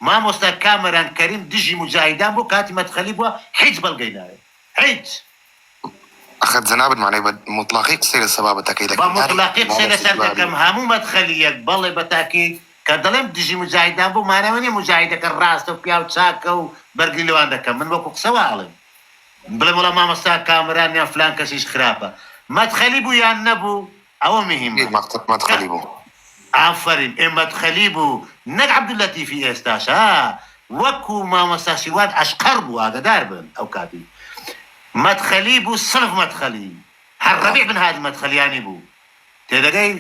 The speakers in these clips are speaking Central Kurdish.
مامۆستا کامەران کەریم دژی مجاهیدان بۆ کاتی مەدخەلی بووە هیچ بەڵگەی ناوێت هیچ أخذ جنابت معناه مطلقي قصير السبابة تأكيد مطلقي قصير سر دەکەم هەموو مەدخەلیەک بەڵێ بە تاکید کە دەڵێم دژی مجاهیدان بوو مانەوە نیە مجاهیدەکە ڕاستە و پیا و چاکە و بەرگی لەوان دەکەم من وەکو قسەوە ئاڵێم بڵێ وەڵا مامۆستا کامەران یان فلان کەسیش خراپە مەدخەلی بوو یان نەبوو ئەوە مهمە مدخلي بوو ئافرین مەدخەلی بوو نەک عەبدولەتیفی ئێستاش وەکو مامۆستا سیروان ئەشقەر بوو ئاگادار بن ئەو کاتی مدخلي بو صنف مدخلي هالربيع بن هذا المدخلياني بو تدقي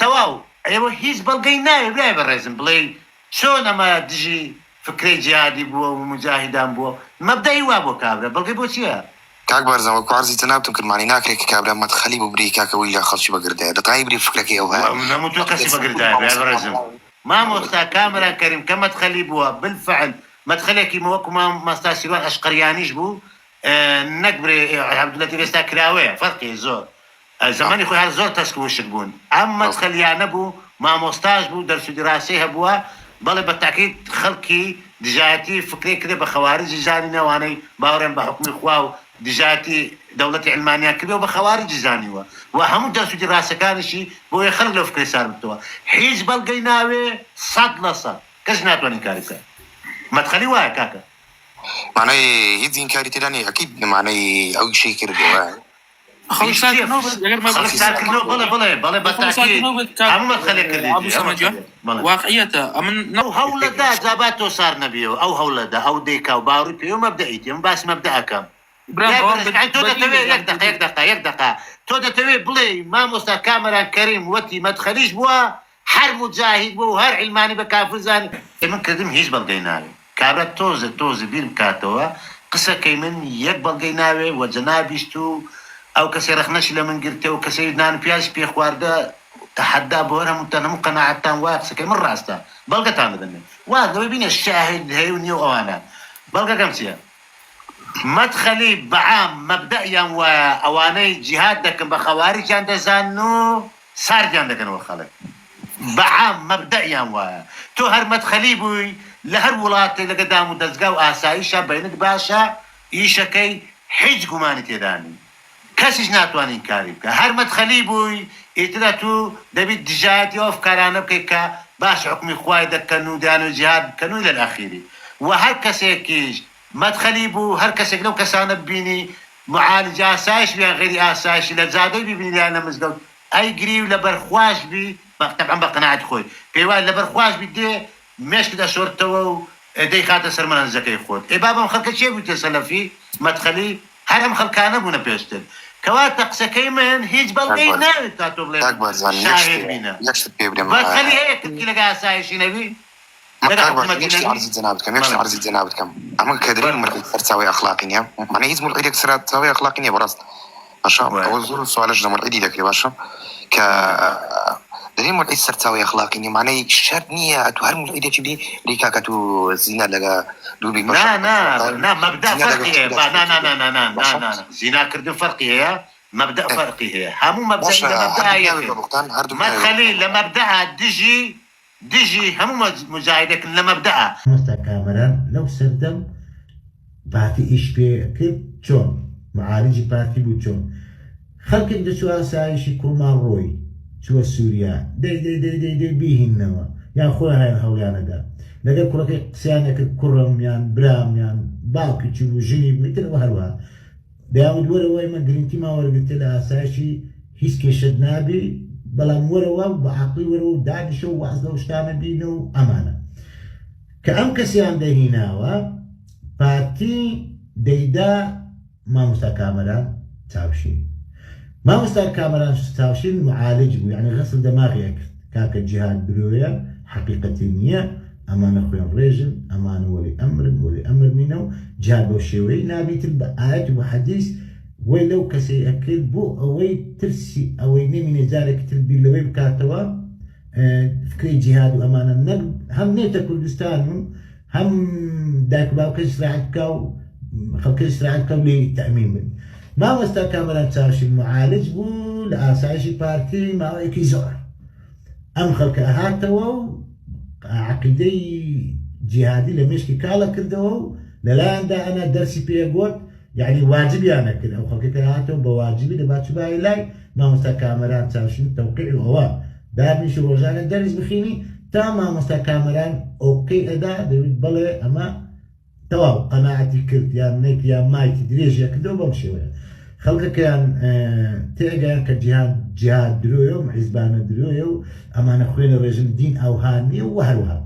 تواو ايوه هيز بلقي نايب لا بالرزم بلاي شلون ما تجي فكري جهادي بو ومجاهدان بو مبدئي وابو كابرا بلقي بو شيا كاكبر زمان كوارزي تناب تمكن معني ناكري كابرا مدخلي بو بريكا كويلا خلشي بقرداء دقاي بري فكرك ايه وها متوقسي بقرداء لا بالرزم ما موستا كاميرا كريم كمدخلي بو بالفعل مدخلي كي موكو ما مستاسيوان اشقريانيش بو نەکبرێ عەبدولەتیف ئێستا کراوەیە فەرقی زۆر زمانی خۆی هەر زۆر تەسکوشک بوون ئەم مەدخەلیانە بوو مامۆستاش بوو دەرس و دیراسی هەبووە بەڵێ بە تاکید خەڵکی دژایەتی فکرێ کرێ بە خەوارجی زانی نەوانەی باوەڕێن بە حکومی خوا و دژایەتی دەوڵەتی عیلمانیان کردەوە بە خەوارجی زانیوە و هەموو دەرس و دیراسەکانیشی بۆیە خەڵک لەو فکرێ سار بتەوە هیچ بەڵگەی ناوێ 100% کەس ناتوانین کاری بکات مەدخەلی وایە کاکە معناه هيد إنكاري تلاني أكيد معناه أو شيء كده خلص ساكنوا بلا بالتأكيد هم مدخلي كده واقعيته أمن أو هولدا زاباتو صار نبيو أو هولدا أو ديكا وباوري بيو مبدئيتي بس مبدأك يك دقة تودا توي بلي ما مستا كاميرا كريم وتي مدخليش بوا هر مجاهد بو هر علماني بكافر زاني من كردم هيج بلقيناوي كابرا توزي بير بكاتوا قصة كيمن يك بلقيناوي وجنابيشتو او كسي رخنش لمن قرتو كسي نان بياش بي خواردا تحدى بورها متنم قناعتان واقسة كيمن راستا بلقى تامدني واقع بين الشاهد هيوني وانا بلقى كمسيا مدخلي بعام مبدئيا واواني جهاد دكن بخوارج عند زانو صار عندك وخلق بعام مبدئيا تو هر مدخلي بوي لهر وڵاتی لە گەدام و دەستگا و ئاساییشە بینت باشە ئیشەکەی هیچ گومانی تێدانی کەسیش ناتوانین کاری بکە هەر مەدخەلی بووی ئیترە تو دەبیت دژایەتی ئەو ئەفکارانە بکەیت کە باش حکمی خوای دەکەن و دیان و جیهاد بکەن و لە ئەخیری و هەر کەسێکیش مەدخەلی بوو هەر کەسێک لەو کەسانە ببینی معالج ئاسایش بیان غێری ئاسایشی لە جادەی ببینی لایەنە مزگەوت ئەیگری و لەبەر خوش بی طبعا بە قەناعەتی خۆی پێی وایە لەبەر خوش بی دێ مشك دا شورته و دي خاطر سر من زكي خود اي بابا مخلك شيء بيت سلفي مدخلي هرم خلكانه بنا بيشتل كوات تقسكي من هيج بلقي ناوي تاتو بلي أكبر زان يكشف بيبري مدخلي هيك كي لقى سايش نبي يكشف عرض جنابتكم أما كدرين مرقي تساوي أخلاقية معناه يزمو العيد يكسر تساوي أخلاقية براست باشا أول زور السؤال جدا العيد ذاك باشا ك دريم العيد صار تساوي أخلاقية معناه شرط نية أتوهرم العيد تبدي ليكا كتو زينة لقى دوبي ماشا نا مبدأ فرقي نا زينة كردن فرقي مبدأ فرقي همو مبدأ مدخلي لمبدأ ديجي همو مجاهدك لمبدأ كاميرا لو سردم باتي إيش بكل جون معالج باتي بوجون خلق دسو أسايشي كرمان روي شو سوريا دي بيهنوا يا خويا هاي الهوليانة دا لقى كرك قسيانك كرم يان برام يان باوكي تشوفو جنيب مثل وهروها داود وروا ما قلنتي ما ورقت لها أساشي هيس كيشد نابي بلا وروا بعقلي وروا داد شو وعزلو شتانا بينو أمانة كأم كسيان ده هنا باتي ديدا ما مستكاملا تاوشين ما مستار كاميرا تاوشين معالج يعني غسل دماغي كاك الجهاد برويا حقيقة نية أمان أخويا رجل أمان ولي أمر منه جهاد وشيوي نبي تبقى آيات وحديث ولو كسي أكل بو أوي ترسي أوي نمي ذلك تربي لوي بكاتوا فكري جهاد وأمان النقد هم نيتا كردستان هم داك باو كسر عدكاو خل كسر عدكاو لتأمين ما مستا كاميرا تاوشي معالج بو لأساشي بارتي ما يكي زور أم خلق أهاتوا عقيدي جهادی لە مشکی کاڵە کردەوە و لەلایەندا ئەنا دەرسی پێگوت یعنی واجبیانە کرد ئەو خەڵکێکە هاتەوە بە واجبی لە باچوبای لای مامۆستا کامەران چاوشین تەوقیع ئەوە دابنیش ڕۆژانە دەرس بخینی تا مامۆستا کامەران ئۆکەی ئەدا دەوێت بڵێ ئەمە تەواو قەناعەتی کرد یان نەیک یان مایکی درێژیە کردەوە بەم شێوەیە خەڵکەکەیان تێگەیان کە جیهاد درۆیە و حیزبانە درۆیە و ئەمانە خوێنە ڕێژن دین ئەوهانیە و هەروەها